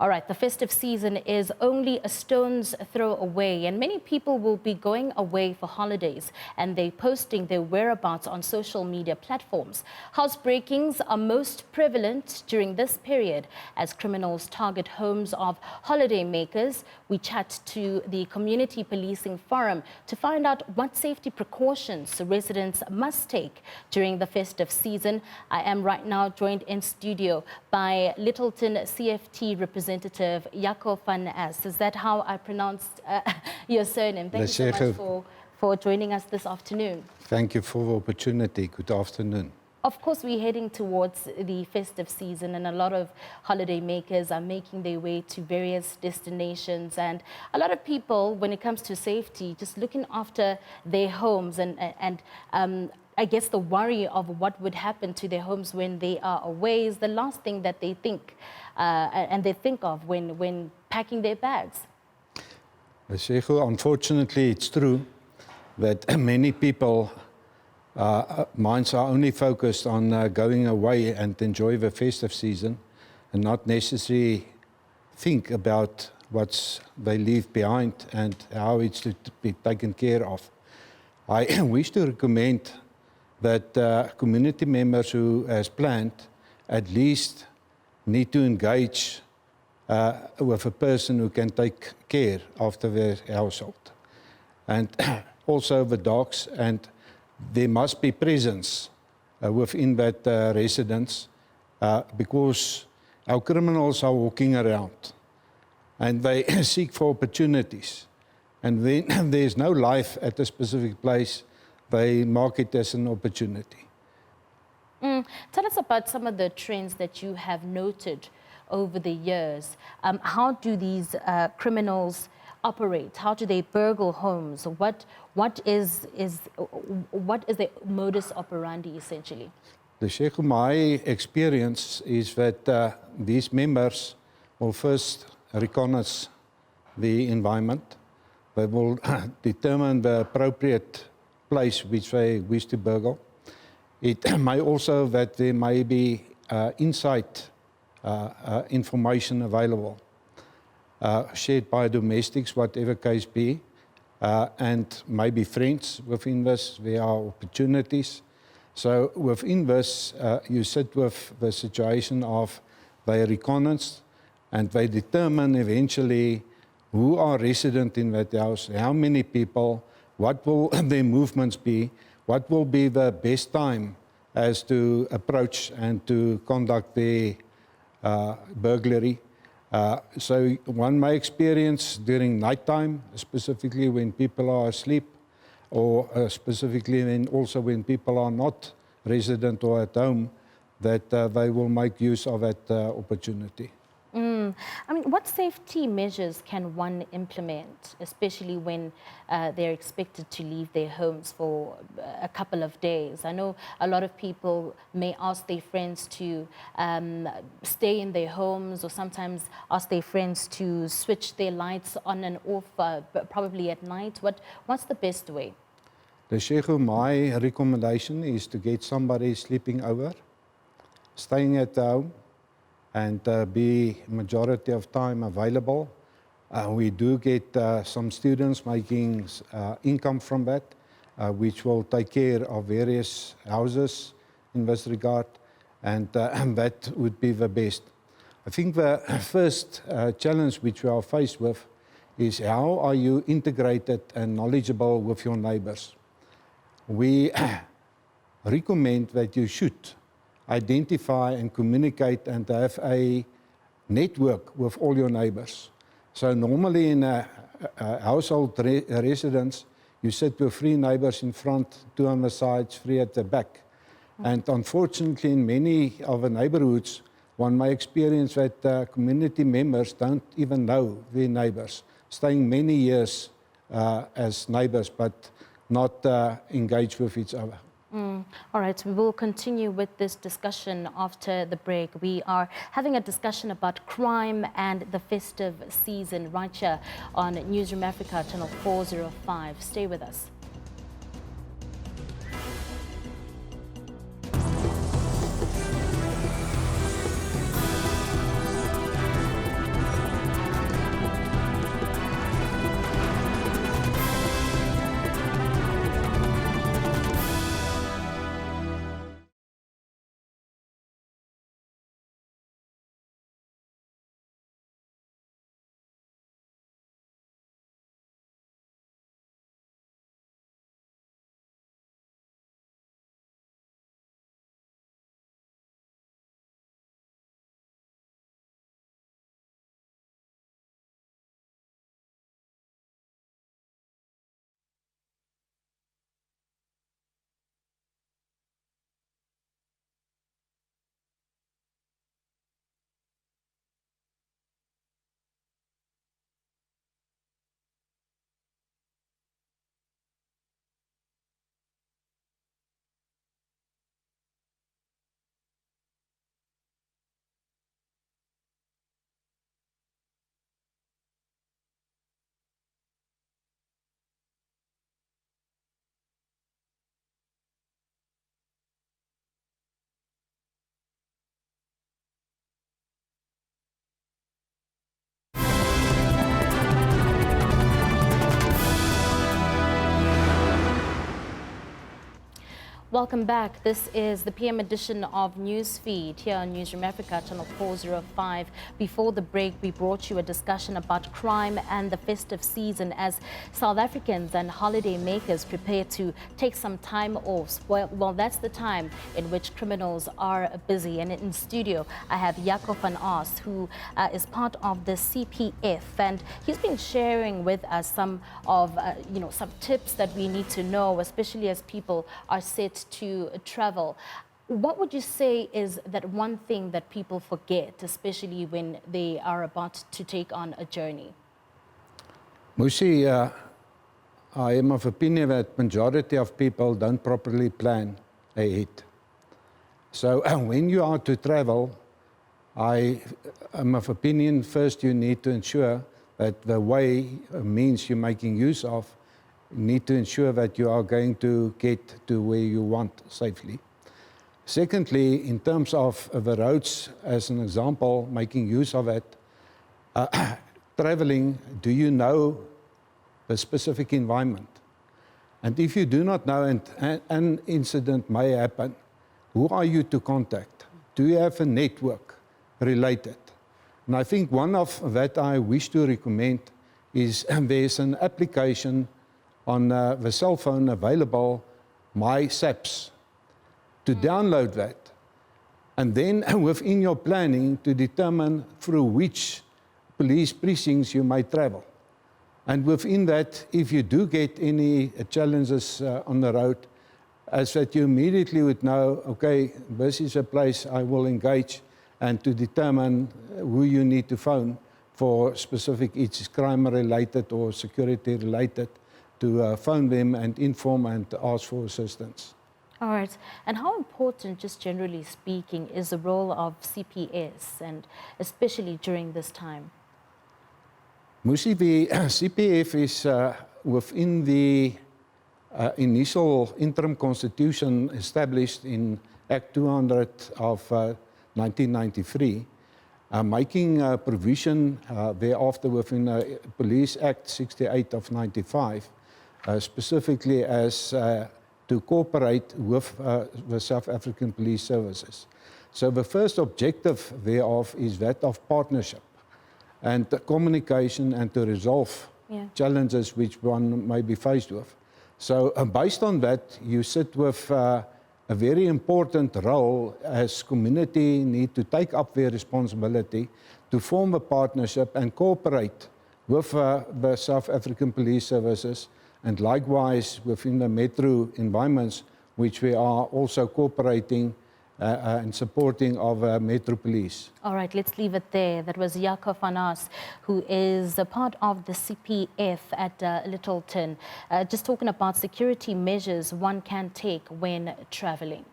All right, the festive season is only a stone's throw away, and many people will be going away for holidays, and they're posting their whereabouts on social media platforms. Housebreakings are most prevalent during this period as criminals target homes of holiday makers. We chat to the Community Policing Forum to find out what safety precautions residents must take during the festive season. I am right now joined in studio by Littleton CFT representative Jaco van Es. Is that how I pronounced your surname? Thank you so much for joining us this afternoon. Thank you for the opportunity. Good afternoon. Of course, we're heading towards the festive season, and a lot of holiday makers are making their way to various destinations. And a lot of people, when it comes to safety, just looking after their homes and I guess the worry of what would happen to their homes when they are away is the last thing that they think and they think of when packing their bags. Unfortunately, it's true that many people minds are only focused on going away and enjoy the festive season and not necessarily think about what they leave behind and how it's to be taken care of. I wish to recommend that community members who has planned at least need to engage with a person who can take care of their household. And also the dogs, and there must be presence within that residence because our criminals are walking around and they seek for opportunities. And when there's no life at a specific place, they mark it as an opportunity. Tell us about some of the trends that you have noted over the years. How do these criminals operate? How do they burgle homes? What is the modus operandi essentially? My experience is that these members will first reconnaissance the environment. They will determine the appropriate place which they wish to burgle. It may also that there may be inside information available, shared by domestics, whatever case be, and maybe friends within this. There are opportunities. So within this, you sit with the situation of they reconnaissance and they determine eventually who are resident in that house, how many people, what will their movements be, what will be the best time as to approach and to conduct the burglary. So one may experience during nighttime, specifically when people are asleep, or specifically when people are not resident or at home, that they will make use of that opportunity. I mean, what safety measures can one implement, especially when they're expected to leave their homes for a couple of days? I know a lot of people may ask their friends to stay in their homes, or sometimes ask their friends to switch their lights on and off, probably at night. What's the best way? My recommendation is to get somebody sleeping over, staying at home, and be majority of time available. We do get some students making income from that, which will take care of various houses in this regard, and that would be the best. I think the first challenge which we are faced with is how are you integrated and knowledgeable with your neighbors. We recommend that you should identify and communicate and have a network with all your neighbors. So normally in a household residence, you sit with 3 neighbors in front, 2 on the sides, 3 at the back. And unfortunately, in many of the neighborhoods, one may experience that community members don't even know their neighbors, staying many years as neighbors, but not engaged with each other. All right, we will continue with this discussion after the break. We are having a discussion about crime and the festive season right here on Newsroom Africa, channel 405. Stay with us. Welcome back. This is the PM edition of Newsfeed here on Newsroom Africa, channel 405. Before the break, we brought you a discussion about crime and the festive season as South Africans and holiday makers prepare to take some time off. Well, that's the time in which criminals are busy. And in studio, I have Jaco van Aast, who is part of the CPF, and he's been sharing with us some of, some tips that we need to know, especially as people are set to travel. What would you say is that one thing that people forget, especially when they are about to take on a journey? Musi, I am of opinion that majority of people don't properly plan ahead. So when you are to travel, I am of opinion first you need to ensure that the means you're making use of, you need to ensure that you are going to get to where you want safely. Secondly, in terms of the roads, as an example, making use of it, traveling, do you know the specific environment? And if you do not know and an incident may happen, who are you to contact? Do you have a network related? And I think one of that I wish to recommend is there's an application on the cell phone available, My SAPS, to download that. And then within your planning to determine through which police precincts you might travel. And within that, if you do get any challenges on the road, as that you immediately would know, okay, this is a place I will engage, and to determine who you need to phone for specific, it's crime-related or security-related, to phone them and inform and ask for assistance. All right. And how important, just generally speaking, is the role of CPS, and especially during this time? Musi, the CPF is within the initial interim constitution established in Act 200 of 1993, making provision thereafter within Police Act 68 of 95, specifically as to cooperate with the South African Police Services. So the first objective thereof is that of partnership and communication, and to resolve challenges which one may be faced with. So based on that, you sit with a very important role as community need to take up their responsibility to form a partnership and cooperate with the South African Police Services, and likewise within the metro environments, which we are also cooperating and supporting of Metro Police. All right, let's leave it there. That was Jaco van Aast, who is a part of the CPF at Littleton, just talking about security measures one can take when traveling.